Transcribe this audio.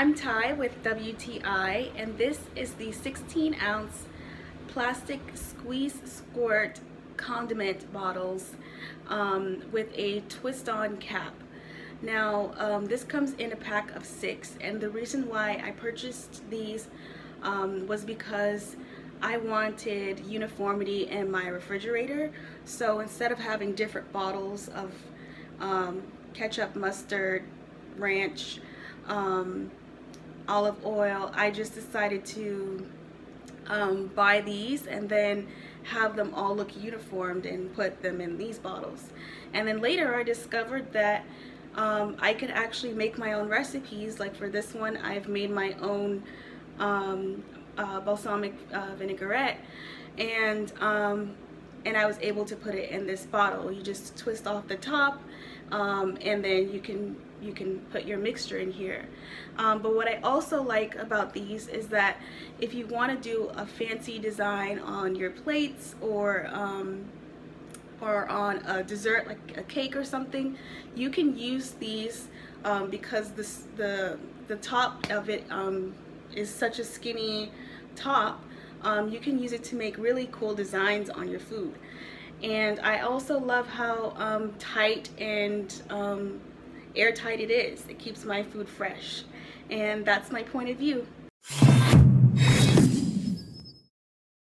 I'm Ty with WTI, and this is the 16-ounce plastic squeeze squirt condiment bottles with a twist-on cap. Now, this comes in a pack of 6, and the reason why I purchased these was because I wanted uniformity in my refrigerator. So instead of having different bottles of ketchup, mustard, ranch, olive oil, I just decided to buy these and then have them all look uniformed and put them in these bottles. And then later I discovered that I could actually make my own recipes. Like for this one, I've made my own balsamic vinaigrette, and I was able to put it in this bottle. You just twist off the top, and then you can put your mixture in here. But what I also like about these is that if you want to do a fancy design on your plates or on a dessert like a cake or something, you can use these because the top of it is such a skinny top. You can use it to make really cool designs on your food. And I also love how tight and airtight it is. It keeps my food fresh, and that's my point of view.